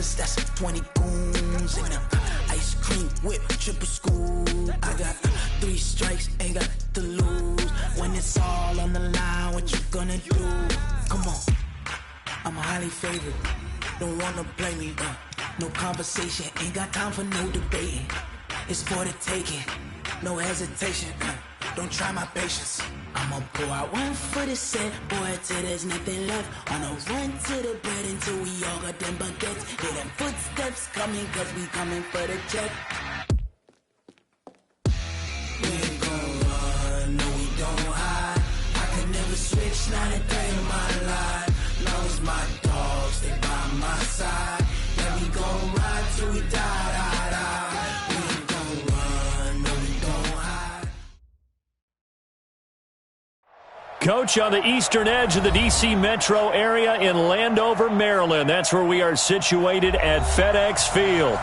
killers, that's 20 goons. And ice cream whip, triple scoop. I got 3 strikes, ain't got to lose. When it's all on the line, what you gonna do? Come on, I'm highly favored. Don't wanna blame me, no conversation. Ain't got time for no debating. It's for the taking, no hesitation. Don't try my patience. I'ma pour out one for the set, boy, till there's nothing left. On a run to the bread until we all got them baguettes. Hear them footsteps coming, cause we coming for the check. We ain't gon' run, no we don't hide. I can never switch, not a day in my life. Long as my dogs, they by my side. Yeah, we gon' ride till we die, die, die. We ain't gon' run, no we don't hide. Coach, on the eastern edge of the D.C. metro area in Landover, Maryland. That's where we are situated at FedEx Field.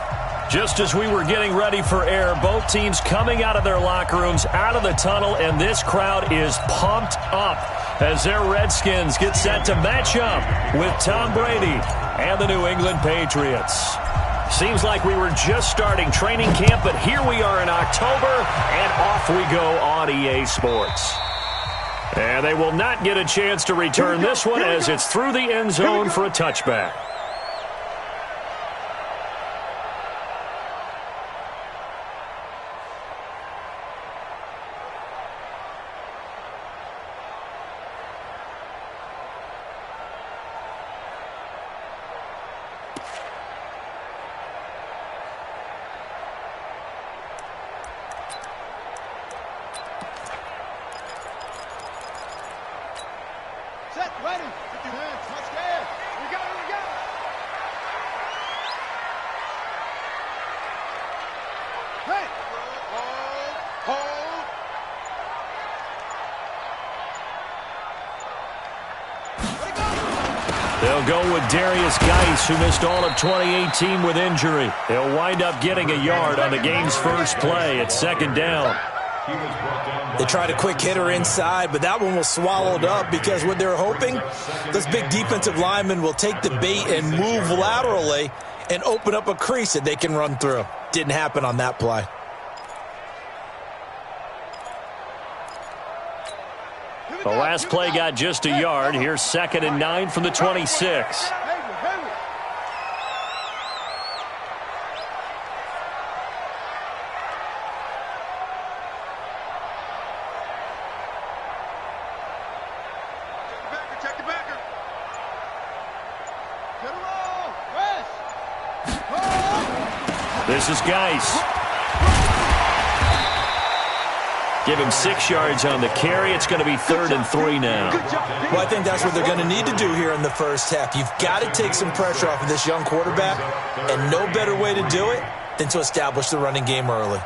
Just as we were getting ready for air, both teams coming out of their locker rooms, out of the tunnel, and this crowd is pumped up as their Redskins get set to match up with Tom Brady and the New England Patriots. Seems like we were just starting training camp, but here we are in October, and off we go on EA Sports. And they will not get a chance to return this one as it's through the end zone for a touchback. They'll go with Darius Geis, who missed all of 2018 with injury. He'll wind up getting a yard on the game's first play at second down. They tried a quick hitter inside, but that one was swallowed up because what they're hoping, those big defensive linemen will take the bait and move laterally and open up a crease that they can run through. Didn't happen on that play. The last play got just a yard. Here's 2nd and 9 from the 26. This is Geis. Give him 6 yards on the carry. It's going to be 3rd and 3 now. Well, I think that's what they're going to need to do here in the first half. You've got to take some pressure off of this young quarterback, and no better way to do it than to establish the running game early.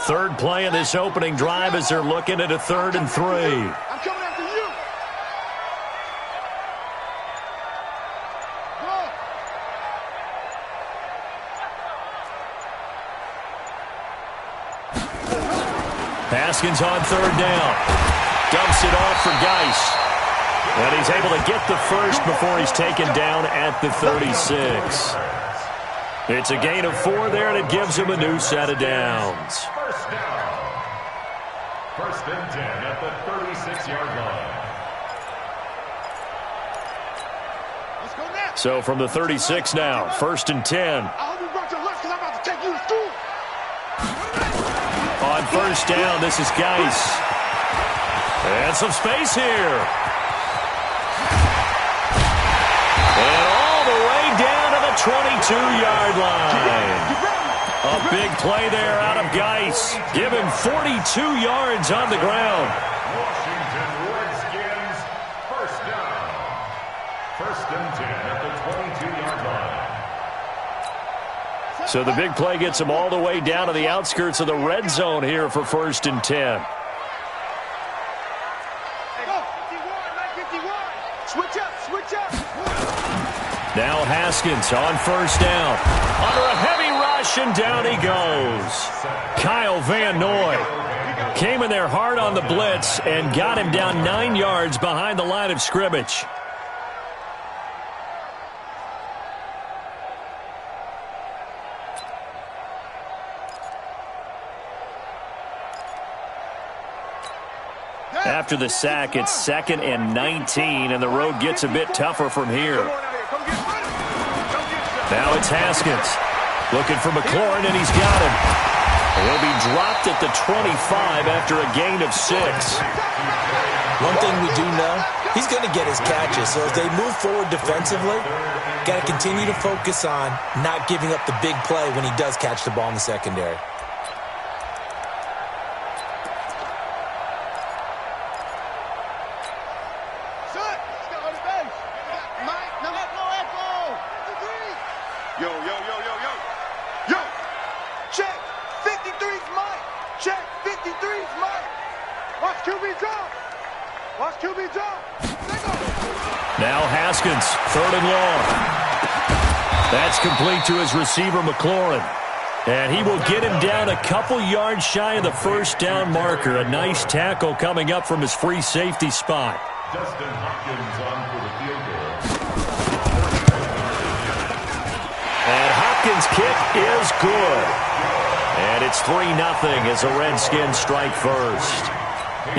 Third play of this opening drive as they're looking at a 3rd and 3. I'm coming after you. Go. Haskins on 3rd down. Dumps it off for Geis. And he's able to get the first before he's taken down at the 36. It's a gain of 4 there, and it gives him a new set of downs. First down. 1st and 10 at the 36-yard line. Let's go next. So from the 36 now, 1st and 10. I hope you brought your lunch because I'm about to take you to school. On 1st down, this is Geis. And some space here. And all the way down to the 22-yard line. A big play there out of Geis. Give him 42 yards on the ground. Washington Redskins, first down. 1st and 10 at the 22-yard line. So the big play gets him all the way down to the outskirts of the red zone here for 1st and 10. Go. 51, 51. Haskins on first down. Under a heavy rush, and down he goes. Kyle Van Noy came in there hard on the blitz and got him down 9 yards behind the line of scrimmage. After the sack, it's 2nd and 19, and the road gets a bit tougher from here. Now it's Haskins looking for McLaurin, and he's got him. He'll be dropped at the 25 after a gain of 6. One thing we do know, he's going to get his catches. So as they move forward defensively, got to continue to focus on not giving up the big play when he does catch the ball in the secondary. Now Haskins, 3rd and long. That's complete to his receiver, McLaurin. And he will get him down a couple yards shy of the first down marker. A nice tackle coming up from his free safety spot. Dustin Hopkins on for the field goal. And Hopkins' kick is good. And it's 3-0 as the Redskins strike first.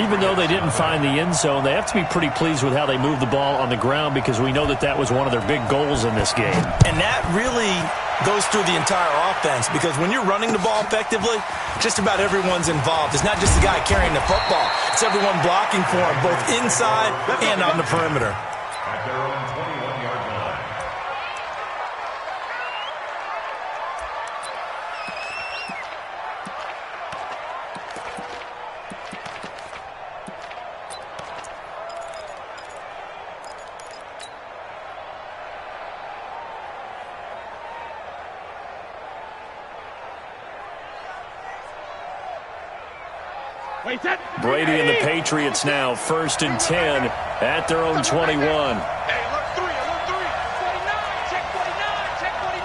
Even though they didn't find the end zone, they have to be pretty pleased with how they moved the ball on the ground, because we know that that was one of their big goals in this game. And that really goes through the entire offense, because when you're running the ball effectively, just about everyone's involved. It's not just the guy carrying the football. It's everyone blocking for him, both inside and on the perimeter. At their own 21-yard line. Brady and the Patriots now 1st and 10 at their own 21. Hey, alert 3, alert 3. 49, check 49, check 49.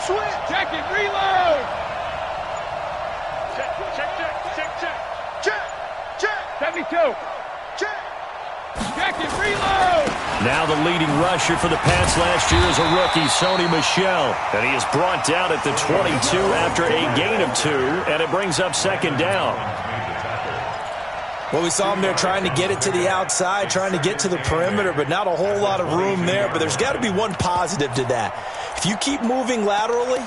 Switch. Check it, reload. Check, check, check, check, check. Check, check. 72. Check. Check it, reload. Now the leading rusher for the Pats last year is a rookie, Sony Michel. And he is brought down at the 22 after a gain of 2, and it brings up 2nd down. Well, we saw him there trying to get it to the outside, trying to get to the perimeter, but not a whole lot of room there. But there's got to be one positive to that. If you keep moving laterally,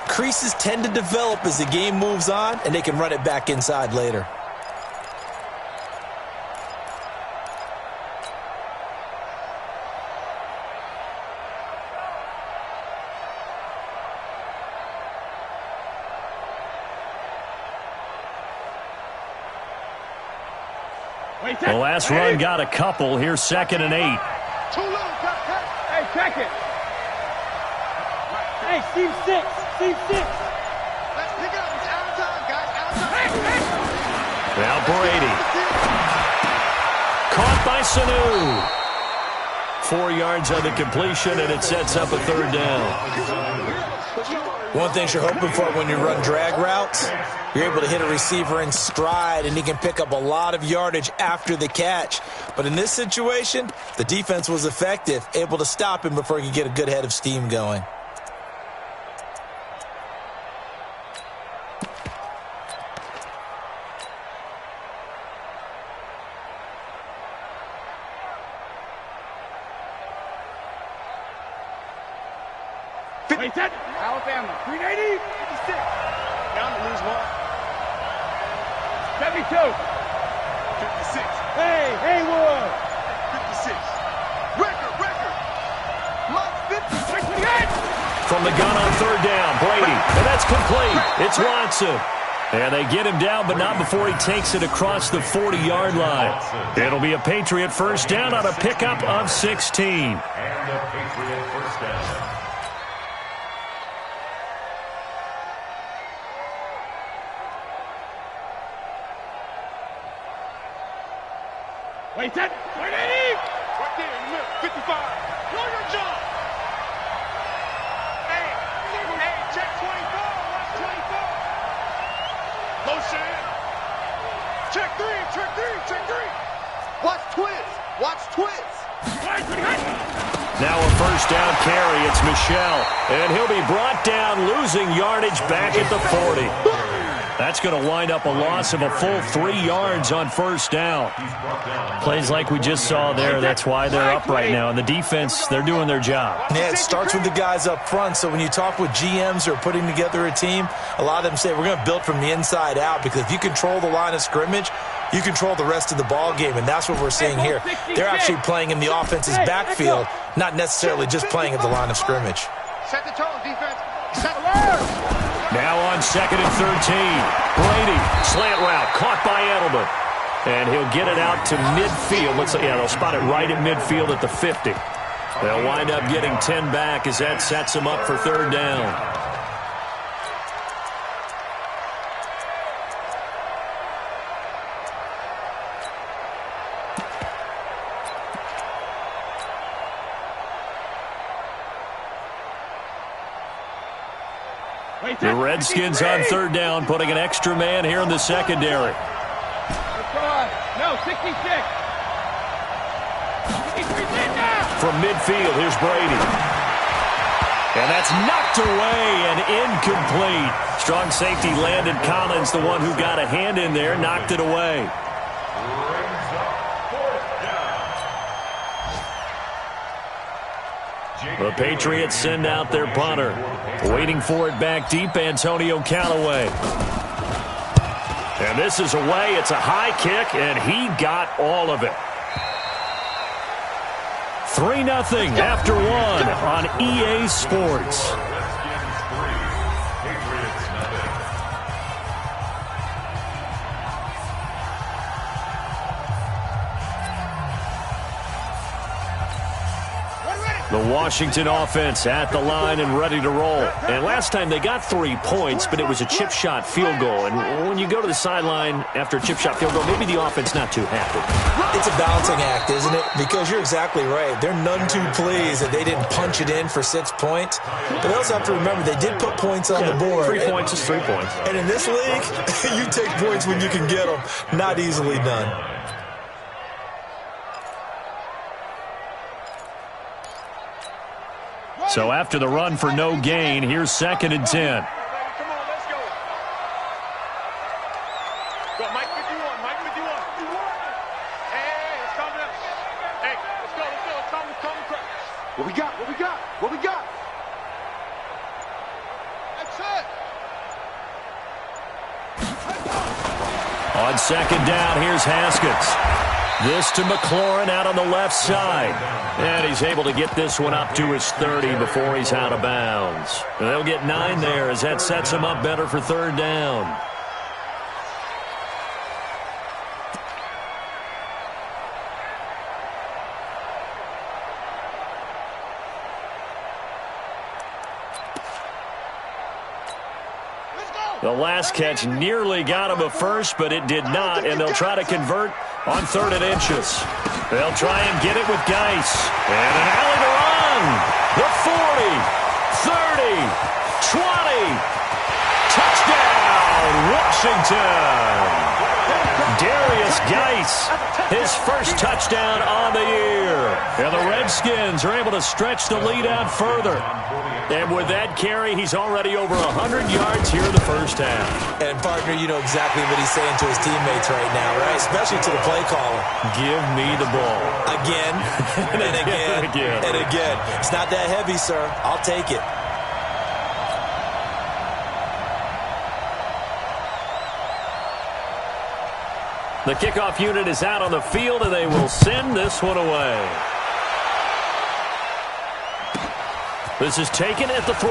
creases tend to develop as the game moves on, and they can run it back inside later. The last run got a couple. Here's 2nd and 8. Too low, hey, check it. Hey, Steve 6. Steve 6. Let's pick it up. It's out of time, guys. Out of time. Now Brady. Caught by Sanu. 4 yards on the completion, and it sets up a 3rd down. One thing you're hoping for when you run drag routes, you're able to hit a receiver in stride, and he can pick up a lot of yardage after the catch. But in this situation, the defense was effective, able to stop him before he could get a good head of steam going. Alabama, 380, 56. Down to lose 1. 72. 56. Hey, Haywood. 56. Record. Mike 50. 28. From the gun on 3rd down, Brady. And that's complete. It's Watson. And they get him down, but not before he takes it across the 40-yard line. It'll be a Patriot first down on a pickup of 16. And a Patriot first down. Wait, that. 180. Right there in the middle. 55. first down carry. It's Michel. And he'll be brought down, losing yardage back at the 40. That's going to wind up a loss of a full 3 yards on first down. Plays like we just saw there, that's why they're up right now. And the defense, they're doing their job. Yeah, it starts with the guys up front. So when you talk with GMs who are putting together a team, a lot of them say we're going to build from the inside out, because if you control the line of scrimmage, you control the rest of the ball game, and that's what we're seeing here. They're actually playing in the offense's backfield, not necessarily just playing at the line of scrimmage. Set the tone, defense. Set alert. Now on 2nd and 13. Brady, slant route, caught by Edelman. And he'll get it out to midfield. They'll spot it right at midfield at the 50. They'll wind up getting 10 back as that sets them up for third down. The Redskins on third down, putting an extra man here in the secondary. No, 66. From midfield, here's Brady. And that's knocked away and incomplete. Strong safety Landon Collins, the one who got a hand in there, knocked it away. The Patriots send out their punter. Waiting for it back deep, Antonio Callaway. And this is away. It's a high kick, and he got all of it. 3-0 after 1 on EA Sports. The Washington offense at the line and ready to roll. And last time they got 3 points, but it was a chip shot field goal. And when you go to the sideline after a chip shot field goal, maybe the offense not too happy. It's a balancing act, isn't it? Because you're exactly right. They're none too pleased that they didn't punch it in for 6 points. But they also have to remember they did put points on the board. 3 points is 3 points. And in this league, you take points when you can get them. Not easily done. So after the run for no gain, here's 2nd and 10. Come on, let's go. Go, Mike 51, Mike 51. Hey, it's coming up. Hey, let's go. It's coming. What we got? That's it. On 2nd down, here's Haskins. This to McLaurin out on the left side. And he's able to get this one up to his 30 before he's out of bounds. And they'll get 9 there as that sets him up better for third down. The last catch nearly got him a first, but it did not, and they'll try to convert on 3rd and inches. They'll try and get it with Geis. And an alley to run. The 40, 30, 20. Touchdown, Washington. Darius Geis, his first touchdown on the year. And the Redskins are able to stretch the lead out further. And with that carry, he's already over 100 yards here in the first half. And, partner, you know exactly what he's saying to his teammates right now, right? Especially to the play caller. Give me the ball. Again, and again, and again. It's not that heavy, sir. I'll take it. The kickoff unit is out on the field, and they will send this one away. This is taken at the 3.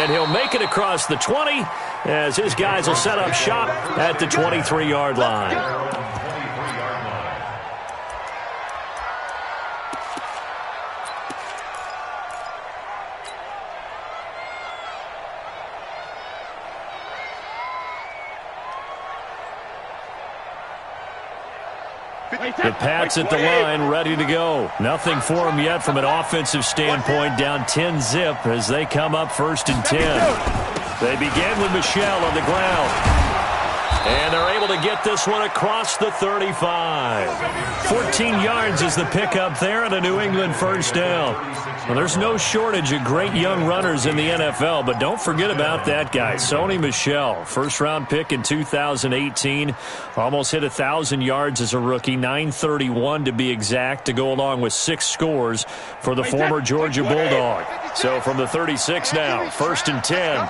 And he'll make it across the 20 as his guys will set up shop at the 23-yard line. The Pats at the line, ready to go. Nothing for them yet from an offensive standpoint. Down 10-zip as they come up 1st and 10. They begin with Michel on the ground. And they're able to get this one across the 35. 14 yards is the pickup there and a New England first down. Well, there's no shortage of great young runners in the NFL, but don't forget about that guy, Sony Michel. First-round pick in 2018. Almost hit 1,000 yards as a rookie, 931 to be exact, to go along with 6 scores for the former Georgia Bulldog. So from the 36 now, 1st and 10.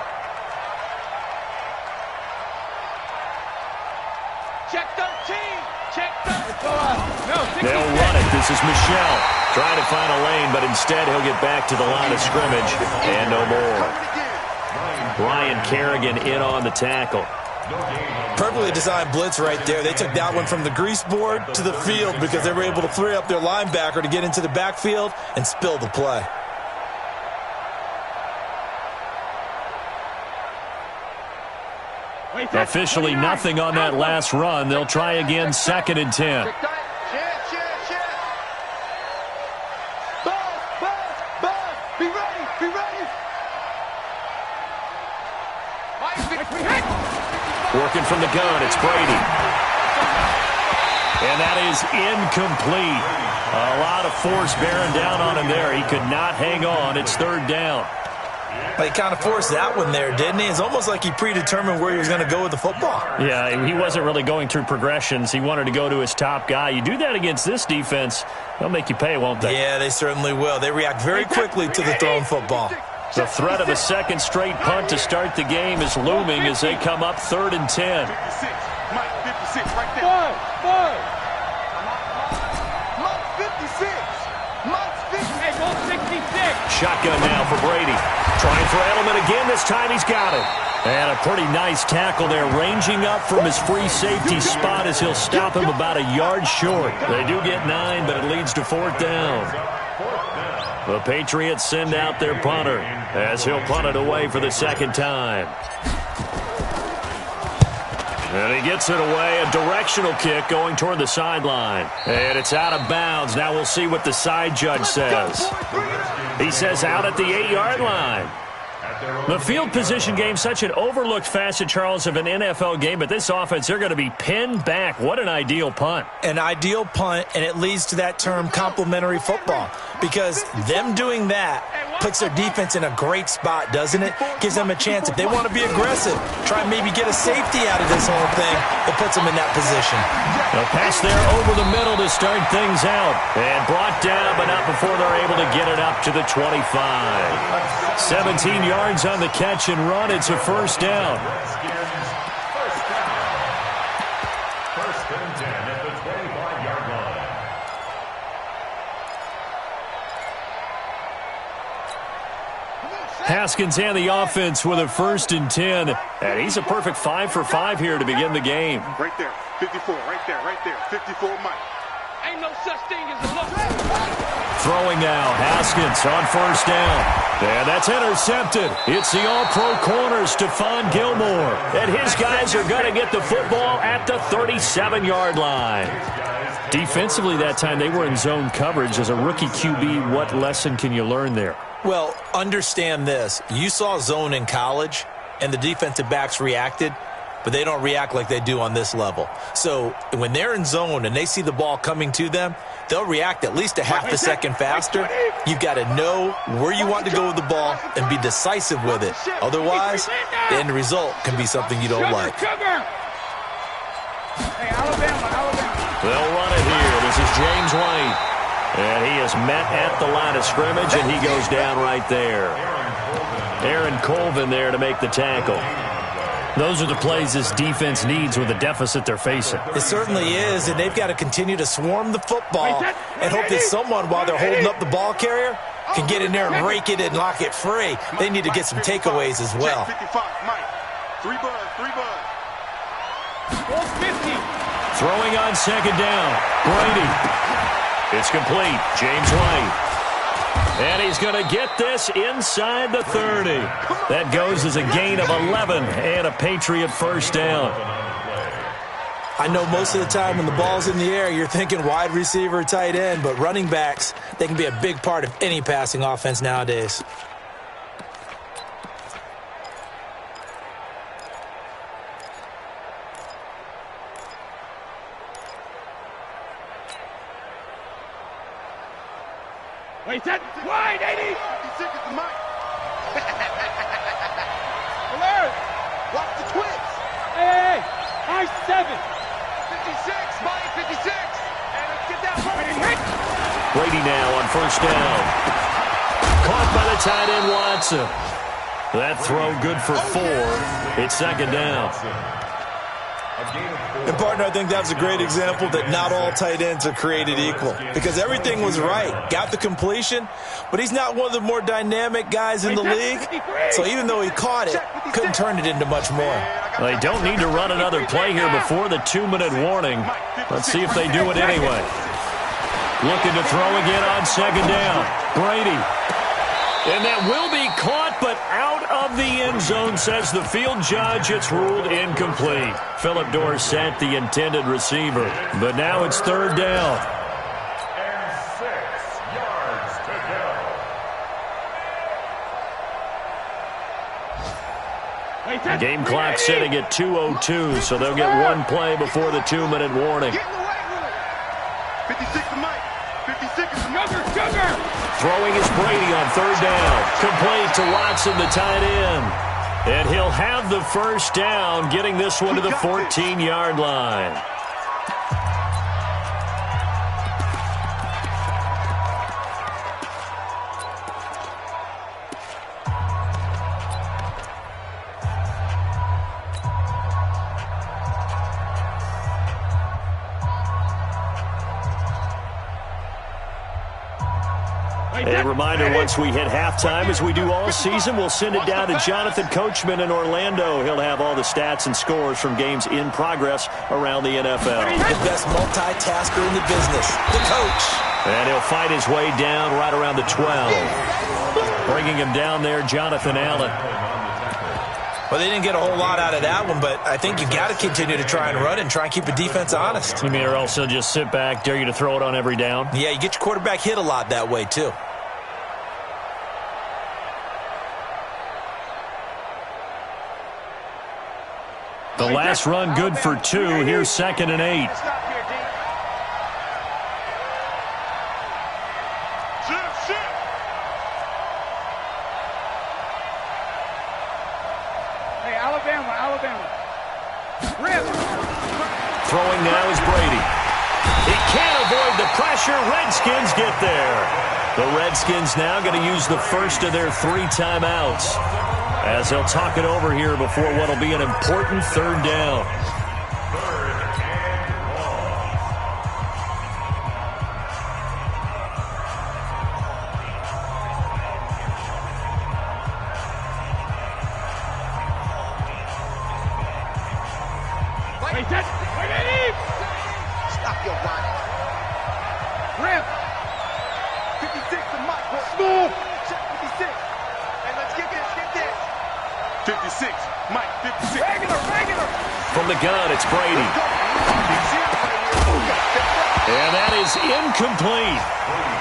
They'll run it. This is Michel trying to find a lane, but instead he'll get back to the line of scrimmage and no more. Brian Kerrigan in on the tackle. Perfectly designed blitz right there. They took that one from the grease board to the field because they were able to free up their linebacker to get into the backfield and spill the play. Officially nothing on that last run. They'll try again, 2nd and 10. Working from the gun, it's Brady. And that is incomplete. A lot of force bearing down on him there. He could not hang on. It's 3rd down. He kind of forced that one there, didn't he? It's almost like he predetermined where he was going to go with the football. Yeah, he wasn't really going through progressions. He wanted to go to his top guy. You do that against this defense, they'll make you pay, won't they? Yeah, they certainly will. They react very quickly to the thrown football. The threat of a second straight punt to start the game is looming as they come up 3rd and 10. 56. Mike, 56 right there. Mike 56. Mike's 56. Hey, go 66. Shotgun now for Brady. Trying for Edelman again. This time he's got it. And a pretty nice tackle there, ranging up from his free safety spot as he'll stop him about a yard short. They do get 9, but it leads to 4th down. The Patriots send out their punter as he'll punt it away for the 2nd time. And he gets it away, a directional kick going toward the sideline. And it's out of bounds. Now we'll see what the side judge says. He says out at the 8-yard line. The field position game, such an overlooked facet, Charles, of an NFL game, but this offense, they're going to be pinned back. What an ideal punt. An ideal punt, and it leads to that term complementary football, because them doing that puts their defense in a great spot, doesn't it? Gives them a chance. If they want to be aggressive, try and maybe get a safety out of this whole thing, it puts them in that position. A pass there over the middle to start things out, and brought down, but not before they're able to get it up to the 25. 17 yards on the catch and run. It's a 1st down. First and 10 at the 25-yard line. Haskins and the offense with a 1st and 10. And he's a perfect 5 for 5 here to begin the game. Right there. 54. Right there. 54, Mike. Ain't no such thing as a look. Throwing now, Haskins on 1st down. And that's intercepted. It's the all-pro corner, Stephon Gilmore. And his guys are going to get the football at the 37-yard line. Defensively that time, they were in zone coverage. As a rookie QB, what lesson can you learn there? Well, understand this. You saw zone in college, and the defensive backs reacted, but they don't react like they do on this level. So when they're in zone and they see the ball coming to them, they'll react at least a half a second faster. You've got to know where you want to go with the ball and be decisive with it. Otherwise, the end result can be something you don't like. They'll run it here. This is James White. And he is met at the line of scrimmage, and he goes down right there. Aaron Colvin there to make the tackle. Those are the plays this defense needs with the deficit they're facing. It certainly is, and they've got to continue to swarm the football and hope that someone, while they're holding up the ball carrier, can get in there and rake it and lock it free. They need to get some takeaways as well. 55, Mike. 3 bud. Throwing on 2nd down. Brady. It's complete. James White. And he's going to get this inside the 30. That goes as a gain of 11 and a Patriot 1st down. I know most of the time when the ball's in the air, you're thinking wide receiver, tight end, but running backs, they can be a big part of any passing offense nowadays. Wait, set. Wide, 80. 56 is the mic. Alert. Watch the twist. Hey. High 7. 56, Mike, 56. And let's get that Brady hit. Brady now on first down. Caught by the tight end, Watson. That throw good for 4. It's second down. And, partner, I think that's a great example that not all tight ends are created equal because everything was right. Got the completion, but he's not one of the more dynamic guys in the league. So even though he caught it, couldn't turn it into much more. They don't need to run another play here before the 2-minute warning. Let's see if they do it anyway. Looking to throw again on second down. Brady. And that will be caught, but out of the end zone, says the field judge. It's ruled incomplete. Phillip Dorsett, the intended receiver. But now it's third down. And 6 yards to go. The game clock sitting at 2:02, so they'll get one play before the 2-minute warning. 56 to Mike. 56 is Sugar. Throwing is Brady on third down. Complete to Watson, the tight end. And he'll have the first down, getting this one to the 14-yard line. A reminder, once we hit halftime, as we do all season, we'll send it down to Jonathan Coachman in Orlando. He'll have all the stats and scores from games in progress around the NFL. The best multitasker in the business, the coach. And he'll fight his way down right around the 12. Bringing him down there, Jonathan Allen. Well, they didn't get a whole lot out of that one, but I think you got to continue to try and run and try and keep the defense honest. You mean, or also just sit back, dare you to throw it on every down? Yeah, you get your quarterback hit a lot that way, too. The last run good for 2. Here's 2nd and 8. Hey, Alabama. Rip. Throwing now is Brady. He can't avoid the pressure. Redskins get there. The Redskins now going to use the first of their 3 timeouts, as they'll talk it over here before what will be an important third down. Stop your running. Rip. 56 to Mike. Smooth. Check 56. And let's get this. 56. Mike, 56. Regular. From the gun, it's Brady. And that is incomplete.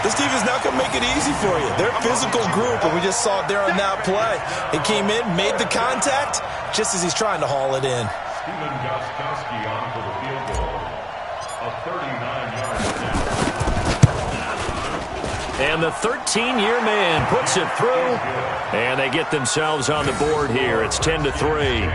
This defense not going to make it easy for you. They're a physical group, and we just saw it there on that play. He came in, made the contact, just as he's trying to haul it in. Steven Gostkowski on for the field goal. A 39-yard attempt. And the 13-year man puts it through, and they get themselves on the board here. It's 10-3.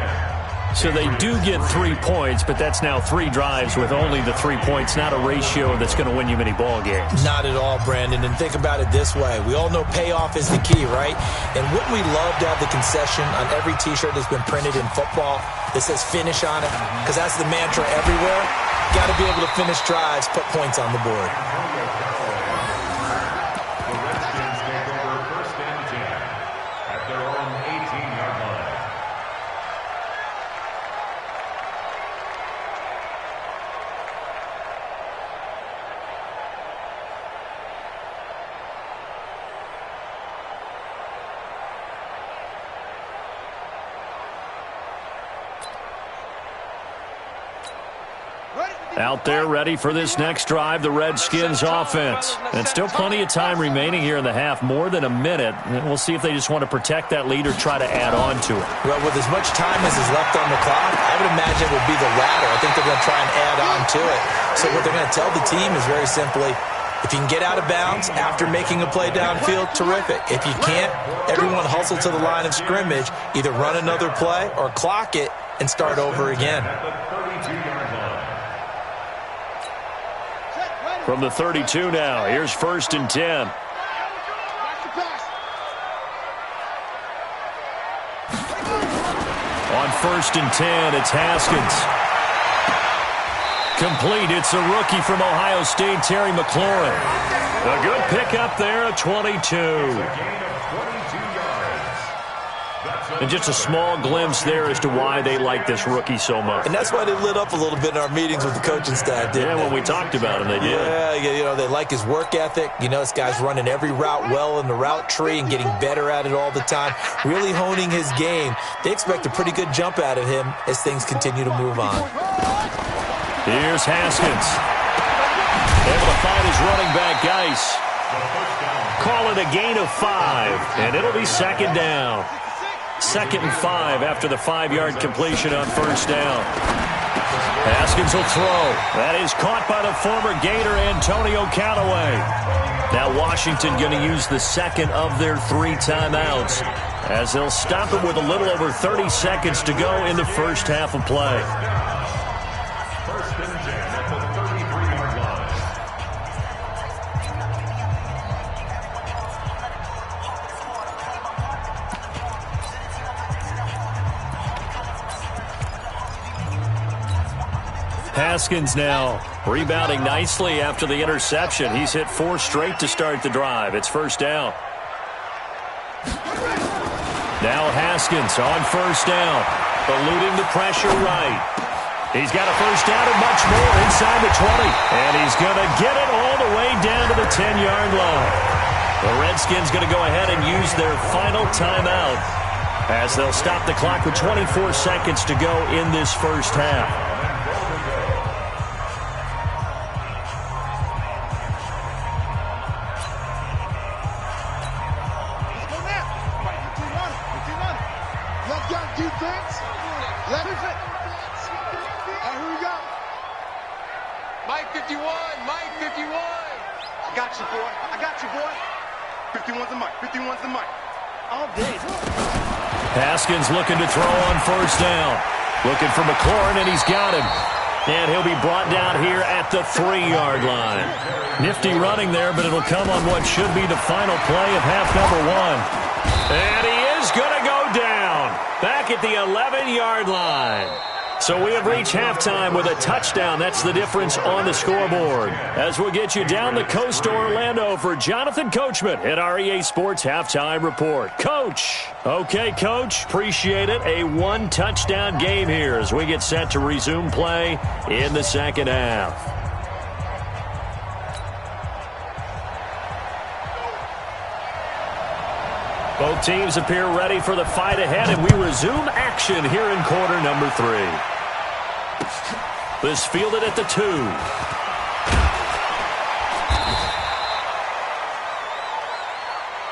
So they do get 3 points, but that's now 3 drives with only the 3 points, not a ratio that's going to win you many ball games. Not at all, Brandon. And think about it this way. We all know payoff is the key, right? And wouldn't we love to have the concession on every T-shirt that's been printed in football that says finish on it? Because that's the mantra everywhere. Got to be able to finish drives, put points on the board. The Redskins take over 1st and 10 at their own 18-yard line. Out there ready for this next drive, the Redskins offense. And still plenty of time remaining here in the half, more than a minute. And we'll see if they just want to protect that lead or try to add on to it. Well, with as much time as is left on the clock, I would imagine it would be the latter. I think they're going to try and add on to it. So what they're going to tell the team is very simply, If you can get out of bounds after making a play downfield, terrific. If you can't, everyone hustle to the line of scrimmage, either run another play or clock it and start over again. From the 32 now, here's 1st and 10. On 1st and 10, it's Haskins. Complete. It's a rookie from Ohio State, Terry McLaurin. A good pickup there at 22. And just a small glimpse there as to why they like this rookie so much. And that's why they lit up a little bit in our meetings with the coaching staff, didn't they? When we talked about him, they did. Yeah, you know, they like his work ethic. You know, this guy's running every route well in the route tree and getting better at it all the time, really honing his game. They expect a pretty good jump out of him as things continue to move on. Here's Haskins. Able to find his running back, Geis. Call it a gain of 5, and it'll be 2nd down. 2nd and 5 after the 5-yard completion on 1st down. Haskins will throw. That is caught by the former Gator, Antonio Callaway. Now Washington going to use the 2nd of their 3 timeouts as they'll stop it with a little over 30 seconds to go in the first half of play. Haskins now rebounding nicely after the interception. He's hit 4 straight to start the drive. It's 1st down. Now Haskins on 1st down, eluding the pressure right. He's got a 1st down and much more inside the 20. And he's going to get it all the way down to the 10-yard line. The Redskins going to go ahead and use their final timeout as they'll stop the clock with 24 seconds to go in this first half. Haskins looking to throw on 1st down. Looking for McLaurin, and he's got him. And he'll be brought down here at the 3-yard line. Nifty running there, but it'll come on what should be the final play of half number 1. And he is going to go down back at the 11-yard line. So we have reached halftime with a touchdown. That's the difference on the scoreboard. As we'll get you down the coast to Orlando for Jonathan Coachman at our EA Sports Halftime Report. Coach. Okay, Coach. Appreciate it. A 1-touchdown game here as we get set to resume play in the second half. Both teams appear ready for the fight ahead, and we resume action here in quarter number 3. This fielded at the 2.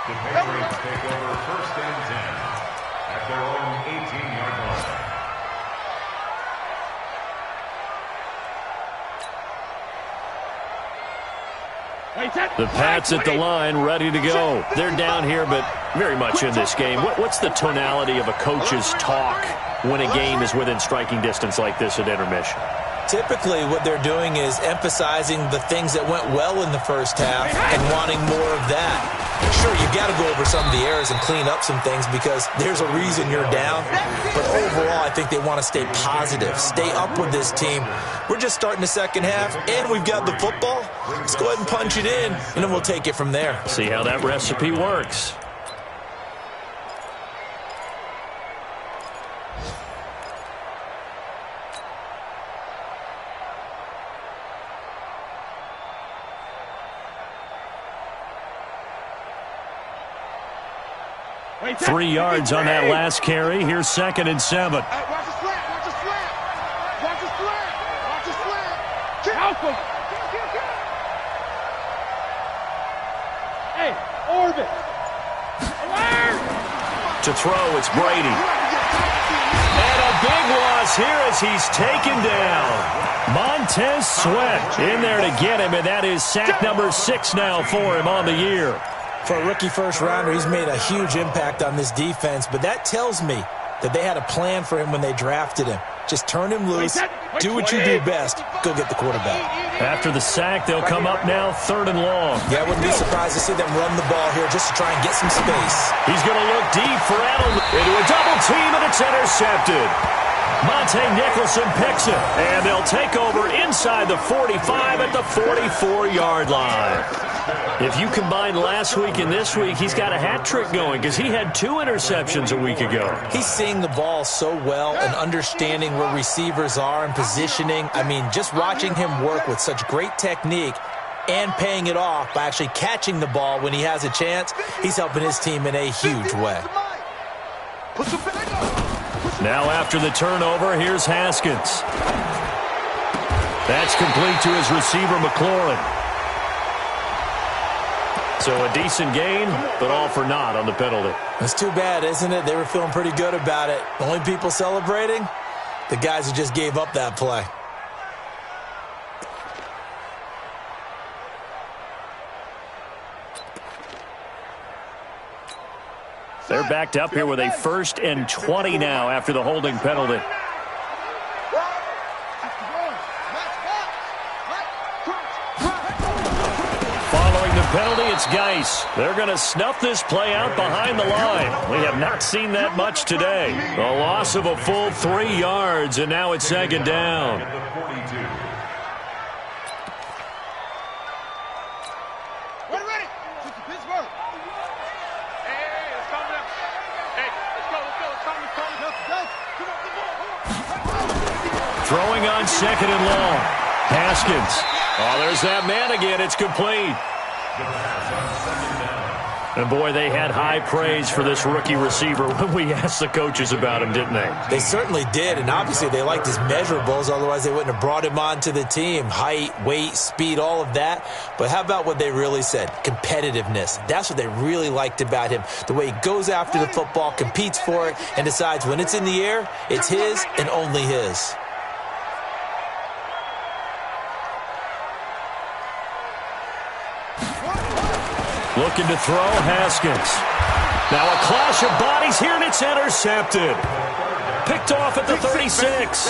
The Patriots take over 1st and 10 at their own 18-yard line. The Pats at the line, ready to go. They're down here, but very much in this game. What's the tonality of a coach's talk when a game is within striking distance like this at intermission? Typically, what they're doing is emphasizing the things that went well in the first half and wanting more of that. Sure, you've got to go over some of the errors and clean up some things because there's a reason you're down. But overall, I think they want to stay positive, stay up with this team. We're just starting the second half, and we've got the football. Let's go ahead and punch it in, and then we'll take it from there. See how that recipe works. Wait, 3 yards on that last carry. Here's 2nd and 7. Watch the slant. Watch the slant. Watch the slant. Watch the slant. Help him. Hey, orbit. Alert. To throw, it's Brady. And a big loss here as he's taken down. Montez Sweat in there to get him, and that is sack number 6 now for him on the year. For a rookie first-rounder, he's made a huge impact on this defense, but that tells me that they had a plan for him when they drafted him. Just turn him loose, do what you do best, go get the quarterback. After the sack, they'll come up now 3rd and long. Yeah, I wouldn't be surprised to see them run the ball here just to try and get some space. He's going to look deep for Edelman into a double team, and it's intercepted. Monte Nicholson picks it, and they'll take over inside the 45 at the 44-yard line. If you combine last week and this week, he's got a hat trick going because he had 2 interceptions a week ago. He's seeing the ball so well and understanding where receivers are and positioning. I mean, just watching him work with such great technique and paying it off by actually catching the ball when he has a chance, he's helping his team in a huge way. Now after the turnover, here's Haskins. That's complete to his receiver, McLaurin. So a decent gain, but all for naught on the penalty. It's too bad, isn't it? They were feeling pretty good about it. The only people celebrating? The guys who just gave up that play. They're backed up here with a 1st and 20 now after the holding penalty. Following the penalty, it's Geis. They're going to snuff this play out behind the line. We have not seen that much today. A loss of a full 3 yards, and now it's 2nd down. Throwing on 2nd and long. Haskins. Oh, there's that man again. It's complete. And boy, they had high praise for this rookie receiver when we asked the coaches about him, didn't they? They certainly did, and obviously they liked his measurables, otherwise they wouldn't have brought him onto the team. Height, weight, speed, all of that. But how about what they really said? Competitiveness. That's what they really liked about him. The way he goes after the football, competes for it, and decides when it's in the air, it's his and only his. Looking to throw, Haskins. Now a clash of bodies here, and it's intercepted. Picked off at the 36.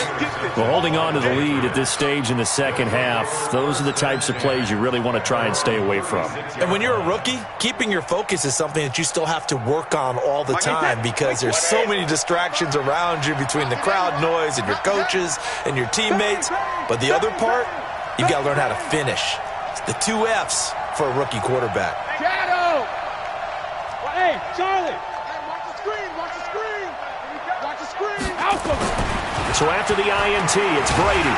Well, holding on to the lead at this stage in the second half, those are the types of plays you really want to try and stay away from. And when you're a rookie, keeping your focus is something that you still have to work on all the time because there's so many distractions around you between the crowd noise and your coaches and your teammates. But the other part, you've got to learn how to finish. It's the 2 F's for a rookie quarterback. Hey, Charlie! Hey, watch the screen! Watch the screen! Watch the screen! Alpha! So after the INT, it's Brady.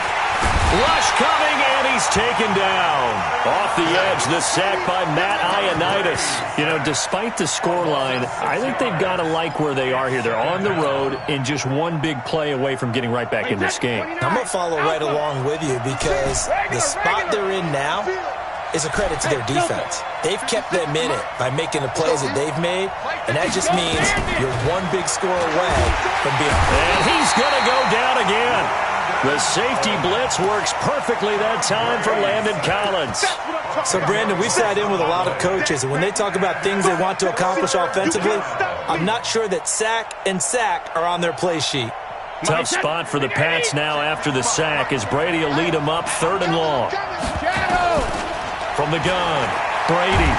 Rush coming, and he's taken down. Off the edge, the sack by Matt Ioannidis. You know, despite the scoreline, I think they've got to like where they are here. They're on the road and just one big play away from getting right back in this game. I'm going to follow right along with you because the spot they're in now is a credit to their defense. They've kept them in it by making the plays that they've made, and that just means you're one big score away from being... And he's going to go down again. The safety blitz works perfectly that time for Landon Collins. So, Brandon, we've sat in with a lot of coaches, and when they talk about things they want to accomplish offensively, I'm not sure that sack and sack are on their play sheet. Tough spot for the Pats now after the sack as Brady will lead them up 3rd and long. From the gun, Brady.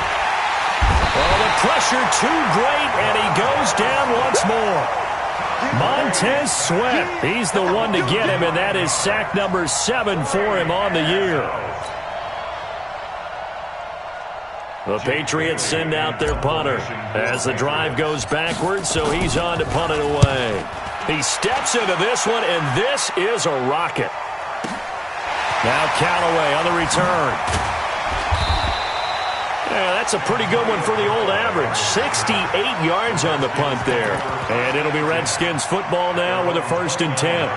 Oh, the pressure too great, and he goes down once more. Montez Sweat, he's the one to get him, and that is sack number 7 for him on the year. The Patriots send out their punter as the drive goes backwards, so he's on to punt it away. He steps into this one, and this is a rocket. Now Callaway on the return. Yeah, that's a pretty good one for the old average. 68 yards on the punt there. And it'll be Redskins football now with a 1st and 10.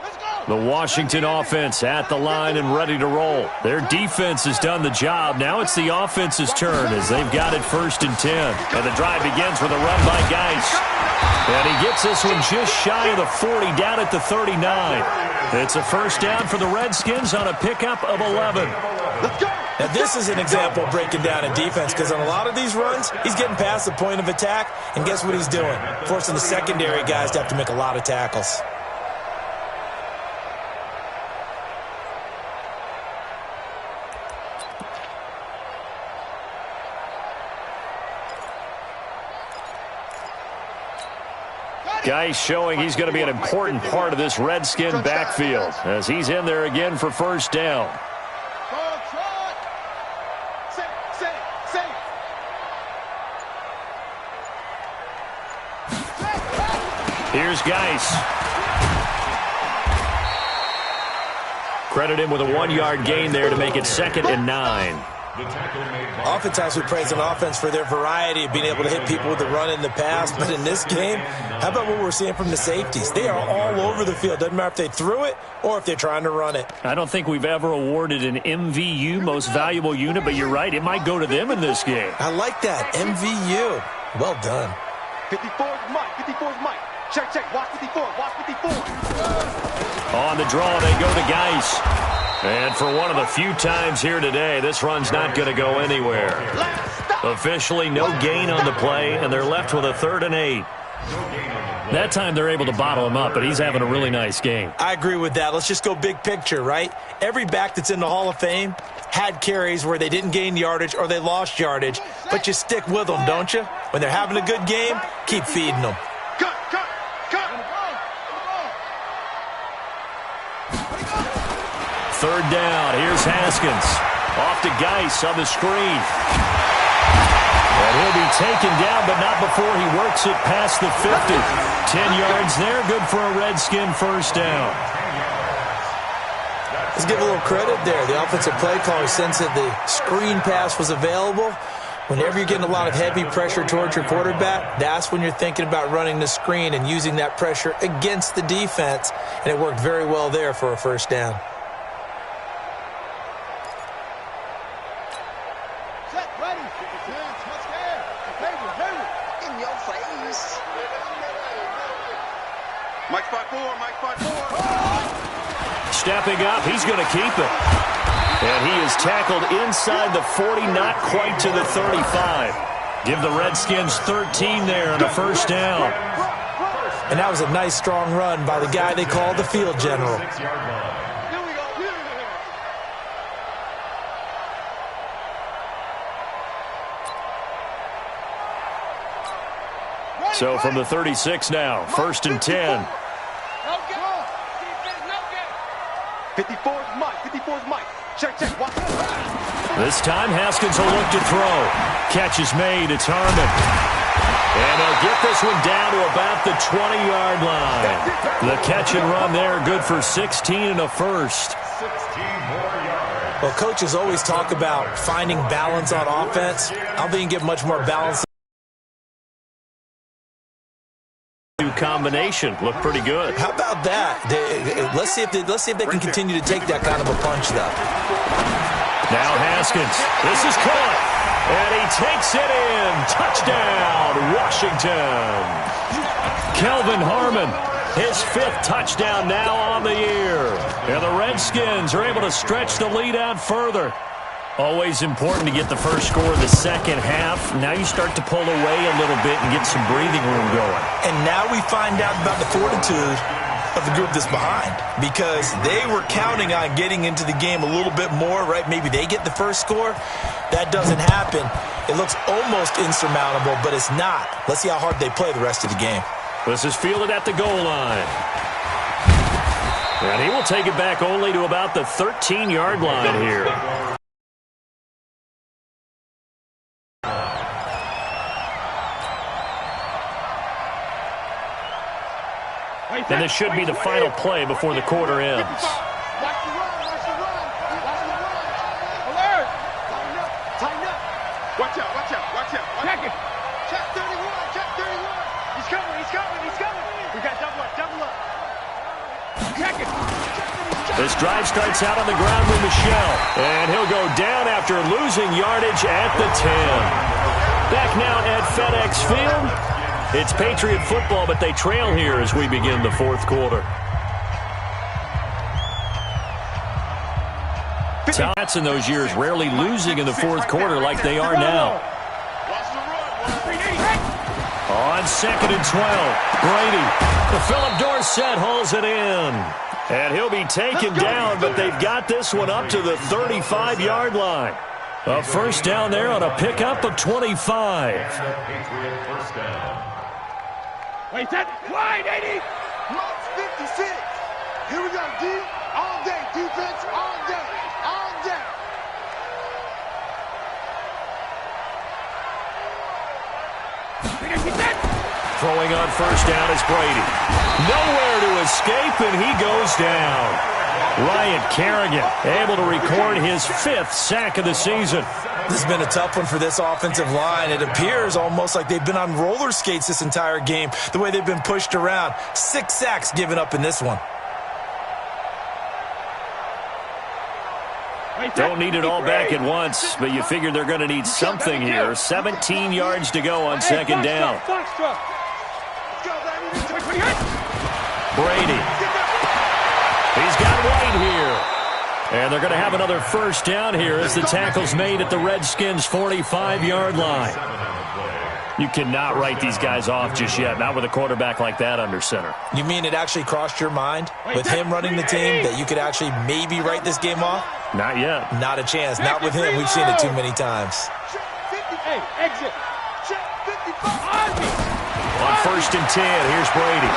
Let's go! The Washington offense at the line and ready to roll. Their defense has done the job. Now it's the offense's turn as they've got it 1st and 10. And the drive begins with a run by Geis. And he gets this one just shy of the 40, down at the 39. It's a 1st down for the Redskins on a pickup of 11. Let's go. Now, this is an example of breaking down in defense because on a lot of these runs, he's getting past the point of attack, and guess what he's doing? Forcing the secondary guys to have to make a lot of tackles. Geis showing he's going to be an important part of this Redskin backfield as he's in there again for 1st down. Here's Geis. Credit him with a 1-yard gain there to make it 2nd and 9. Oftentimes we praise an offense for their variety of being able to hit people with the run in the past, but in this game, how about what we're seeing from the safeties? They are all over the field. Doesn't matter if they threw it or if they're trying to run it. I don't think we've ever awarded an MVU, most valuable unit, but you're right, it might go to them in this game. I like that, MVU. Well done. 54's Mike, 54's Mike. Check, check, watch 54, watch 54. On the draw, they go to Geis. And for one of the few times here today, this run's not going to go anywhere. Officially, no gain on the play, and they're left with a 3rd and 8. That time they're able to bottle him up, but he's having a really nice game. I agree with that. Let's just go big picture, right? Every back that's in the Hall of Fame had carries where they didn't gain yardage or they lost yardage, but you stick with them, don't you? When they're having a good game, keep feeding them. Cut, cut, cut. 3rd down. Here's Haskins. Off to Geis on the screen. And he'll be taken down, but not before he works it past the 50. 10 yards there. Good for a Redskin 1st down. Let's give a little credit there. The offensive play caller sensed that the screen pass was available. Whenever you're getting a lot of heavy pressure towards your quarterback, that's when you're thinking about running the screen and using that pressure against the defense. And it worked very well there for a 1st down. Mike 5-4, Mike 5-4. Stepping up, he's going to keep it. And he is tackled inside the 40, not quite to the 35. Give the Redskins 13 there on a 1st down. And that was a nice, strong run by the guy they call the field general. So from the 36 now, 1st and 10. 54's Mike, 54's Mike. Check, check, watch. This time Haskins will look to throw. Catch is made, it's Harmon. And they'll get this one down to about the 20-yard line. The catch and run there, good for 16 and a 1st. 16 more yards. Well, coaches always talk about finding balance on offense. I don't think you can get much more balance. Combination looked pretty good. How about that? Let's see if they can continue to take that kind of a punch, though. Now Haskins. This is caught. And he takes it in. Touchdown, Washington. Kelvin Harmon, his 5th touchdown now on the year. And the Redskins are able to stretch the lead out further. Always important to get the first score of the second half. Now you start to pull away a little bit and get some breathing room going. And now we find out about the fortitude of the group that's behind, because they were counting on getting into the game a little bit more, right? Maybe they get the first score. That doesn't happen. It looks almost insurmountable, but it's not. Let's see how hard they play the rest of the game. This is fielded at the goal line. And he will take it back only to about the 13-yard line here. And this should be the final play before the quarter ends. Watch the run, watch the run, watch the run. Alert! Tighten up, tighten up. Watch out, watch out, watch out. Check it. Check 31, check 31. He's coming, he's coming, he's coming. We got double up, double up. Check it. This drive starts out on the ground with Michelle. And he'll go down after losing yardage at the 10. Back now at FedEx Field. It's Patriot football, but they trail here as we begin the fourth quarter. Tots in those years rarely losing in the fourth quarter like they are now. On 2nd and 12, Brady. Philip Dorsett hauls it in. And he'll be taken down, but they've got this one up to the 35-yard line. A first down there on a pickup of 25. Wait, that wide 80. March 56. Here we go, D. All day. Defense all day. All day. Throwing on first down is Brady. Nowhere to escape, and he goes down. Ryan Kerrigan able to record his 5th sack of the season. This has been a tough one for this offensive line. It appears almost like they've been on roller skates this entire game, the way they've been pushed around. 6 sacks given up in this one. Don't need it all back at once, but you figure they're going to need something here. 17 yards to go on second down. Brady. He's got White here. And they're going to have another first down here as the tackle's made at the Redskins' 45-yard line. You cannot write these guys off just yet, not with a quarterback like that under center. You mean it actually crossed your mind with him running the team that you could actually maybe write this game off? Not yet. Not a chance. Not with him. We've seen it too many times. Hey, exit. On 1st and 10, here's Brady.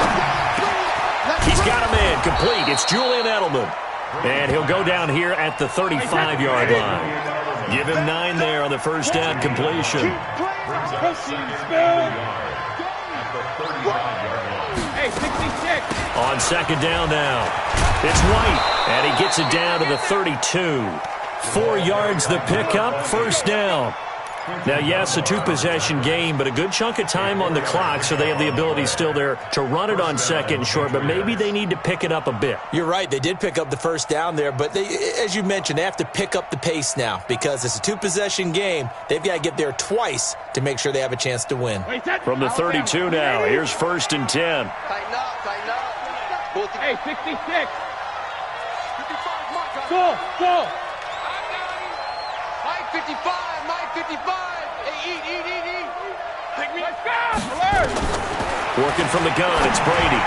He's got a man complete. It's Julian Edelman. And he'll go down here at the 35-yard line. Give him 9 there on the first down completion. Hey, 66. On second down now, it's White, and he gets it down to the 32. 4 yards the pickup, first down. Now, yes, a 2-possession game, but a good chunk of time on the clock, so they have the ability still there to run it on second and short, but maybe they need to pick it up a bit. You're right. They did pick up the first down there, but they, as you mentioned, they have to pick up the pace now because it's a 2-possession game. They've got to get there twice to make sure they have a chance to win. From the 32 now, here's 1st and 10. Tighten up, tighten up. Hey, 66. Go. Mike 55. Mike 55. Hey, eat. Pick me. Let's go. Working from the gun, it's Brady.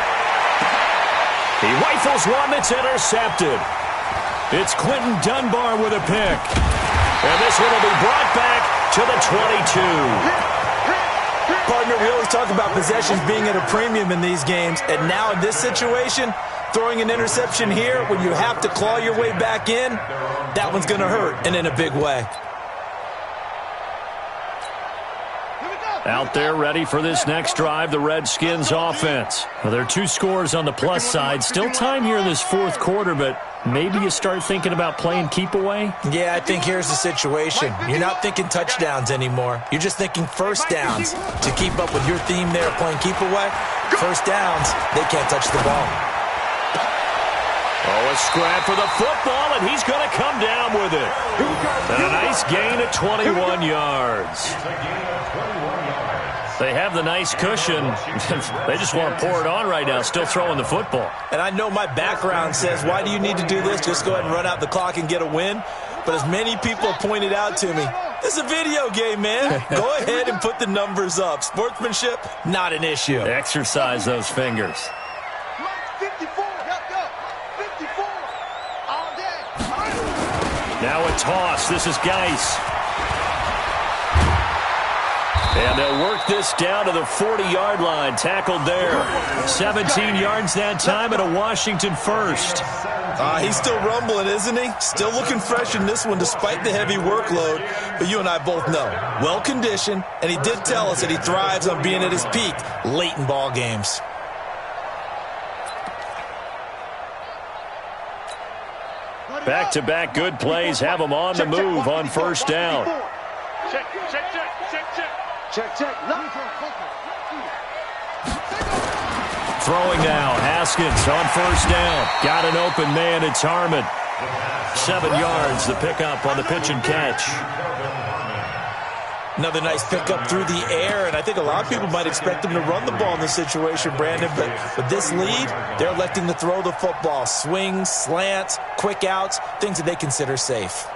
He rifles one that's intercepted. It's Quentin Dunbar with a pick. And this one will be brought back to the 22. Partner, we always talk about possessions being at a premium in these games, and now in this situation, throwing an interception here when you have to claw your way back in, that one's going to hurt, and in a big way. Out there ready for this next drive, the Redskins offense. Well, there are 2 scores on the plus side. Still time here in this fourth quarter, but maybe you start thinking about playing keep away? Yeah, I think here's the situation. You're not thinking touchdowns anymore. You're just thinking first downs. To keep up with your theme there, playing keep away, first downs, they can't touch the ball. Oh, a scrap for the football, and he's going to come down with it. And a nice gain of 21 yards. They have the nice cushion. They just want to pour it on right now, still throwing the football. And I know my background says, why do you need to do this? Just go ahead and run out the clock and get a win. But as many people have pointed out to me, this is a video game, man. Go ahead and put the numbers up. Sportsmanship, not an issue. Exercise those fingers. 54. All day. Now a toss. This is Geis. And they'll work this down to the 40-yard line. Tackled there. 17 yards that time and a Washington first. He's still rumbling, isn't he? Still looking fresh in this one despite the heavy workload. But you and I both know, well-conditioned, and he did tell us that he thrives on being at his peak late in ball games. Back-to-back good plays have them on the move on first down. Check. Throwing now, has Haskins on first down. Got an open man. It's Harmon. 7 yards, the pickup on the pitch and catch. Another nice pickup through the air, and I think a lot of people might expect him to run the ball in this situation, Brandon, but with this lead, they're electing to throw the football. Swings, slants, quick outs, things that they consider safe.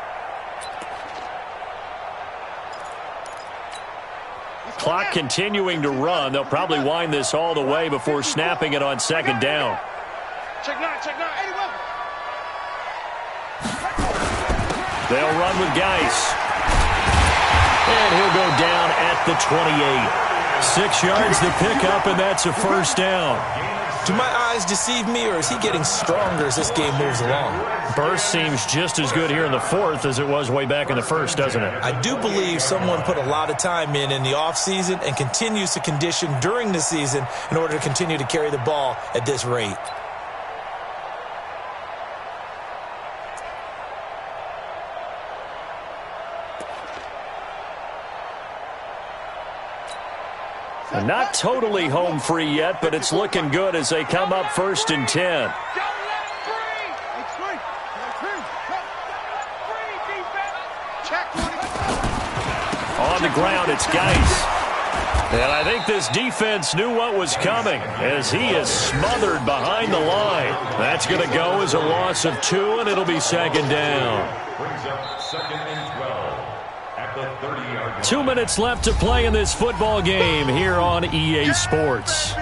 Clock continuing to run. They'll probably wind this all the way before snapping it on second down. Check 9, 81. They'll run with Geis. And he'll go down at the 28. 6 yards the pickup, and that's a first down. Do my eyes deceive me, or is he getting stronger as this game moves along? Burst seems just as good here in the fourth as it was way back in the first, doesn't it? I do believe someone put a lot of time in the offseason and continues to condition during the season in order to continue to carry the ball at this rate. Not totally home free yet, but it's looking good as they come up 1st and 10. On the ground, it's Geis. And I think this defense knew what was coming as he is smothered behind the line. That's going to go as a loss of 2, and it'll be second down. Brings up 2nd and 12 at the 30-yard line. 2 minutes left to play in this football game here on EA Sports.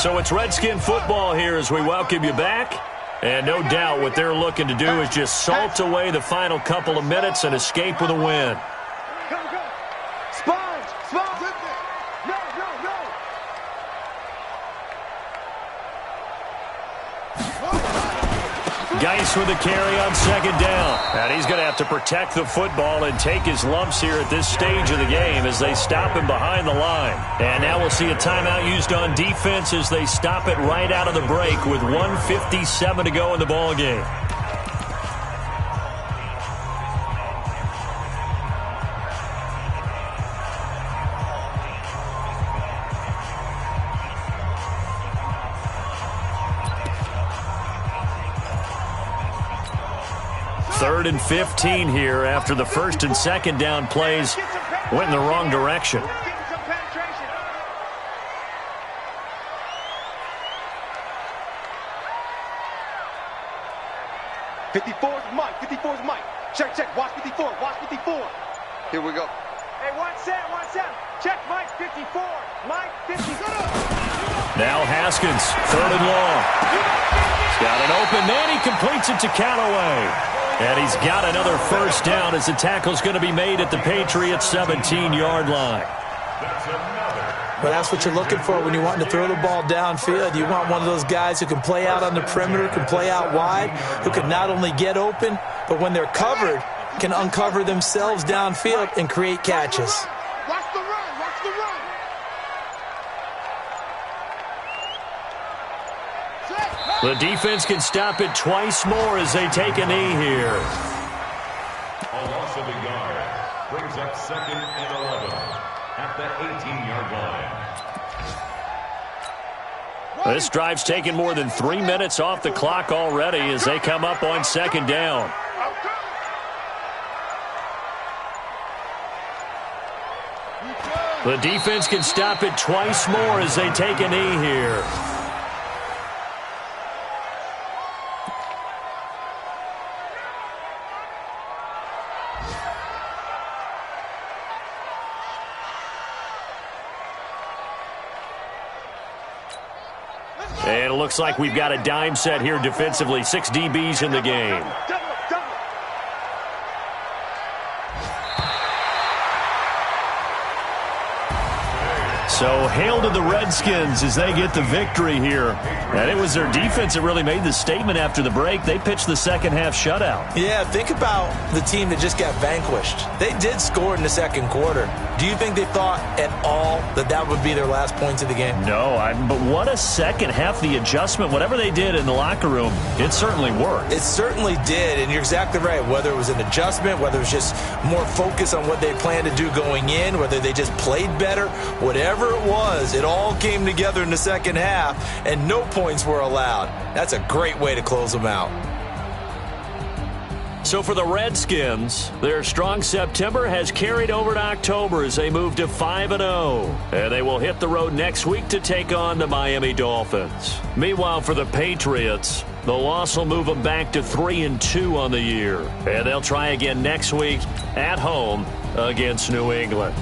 So it's Redskin football here as we welcome you back. And no doubt what they're looking to do is just salt away the final couple of minutes and escape with a win. Geis with a carry on second down. And he's going to have to protect the football and take his lumps here at this stage of the game as they stop him behind the line. And now we'll see a timeout used on defense as they stop it right out of the break with 1:57 to go in the ball game. Third and 15 here after the first and second down plays went in the wrong direction. Mike. 54's Mike. Check. Watch 54. Here we go. Hey, watch that. Check Mike 54. Mike 54. Now Haskins, 3rd and long. He's got an open man. He completes it to Callaway. And he's got another first down as the tackle's going to be made at the Patriots' 17-yard line. Well, that's what you're looking for when you want to throw the ball downfield. You want one of those guys who can play out on the perimeter, can play out wide, who can not only get open, but when they're covered, can uncover themselves downfield and create catches. Watch the run. The defense can stop it twice more as they take a knee here. A loss of a yard brings up 2nd and 11 at the 18-yard line. This drive's taken more than 3 minutes off the clock already as they come up on second down. The defense can stop it twice more as they take a knee here. And it looks like we've got a dime set here defensively. 6 DBs in the game. So hail to the Redskins as they get the victory here. And it was their defense that really made the statement after the break. They pitched the second-half shutout. Yeah, think about the team that just got vanquished. They did score in the second quarter. Do you think they thought at all that that would be their last points of the game? No, but what a second half. The adjustment, whatever they did in the locker room, it certainly worked. It certainly did, and you're exactly right. Whether it was an adjustment, whether it was just more focus on what they planned to do going in, whether they just played better, whatever it was, it all came together in the second half, and no points were allowed. That's a great way to close them out. So for the Redskins, their strong September has carried over to October as they move to 5-0. And they will hit the road next week to take on the Miami Dolphins. Meanwhile, for the Patriots, the loss will move them back to 3-2 on the year. And they'll try again next week at home against New England.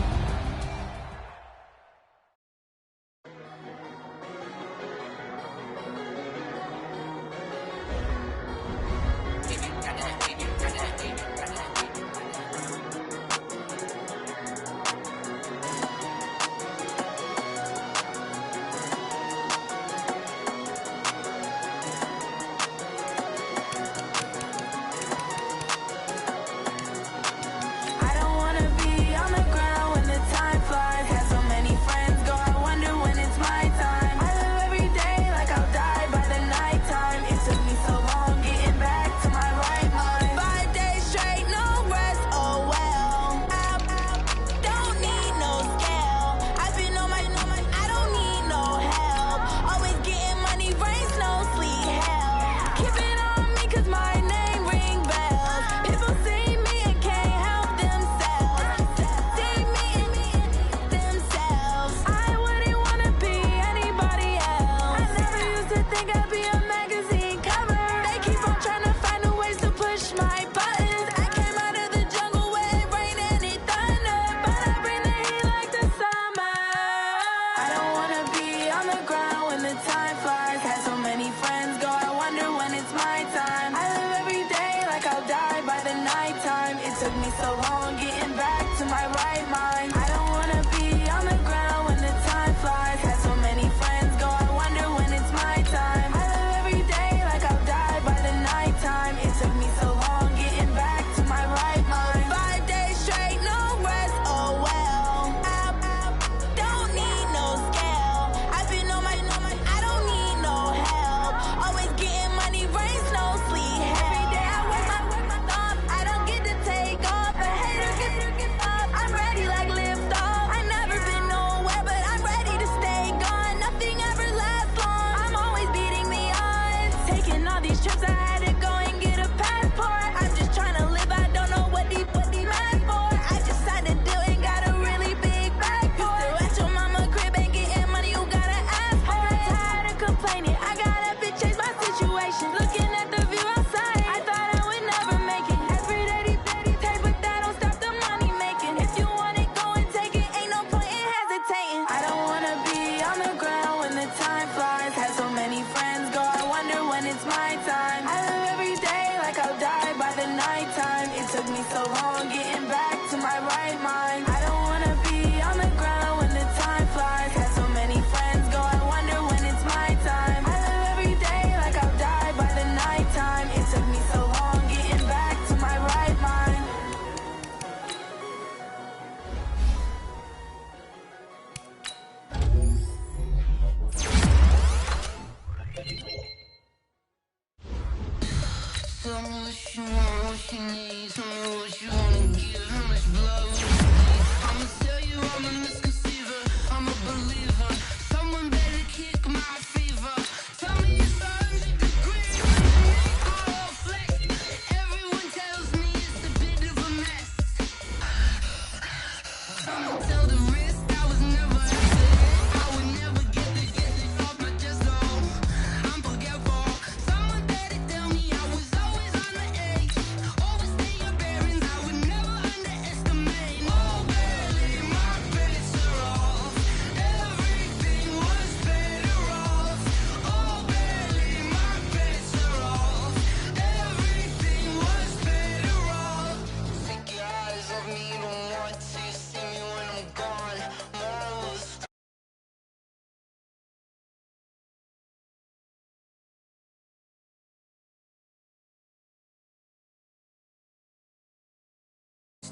I would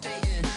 stay in.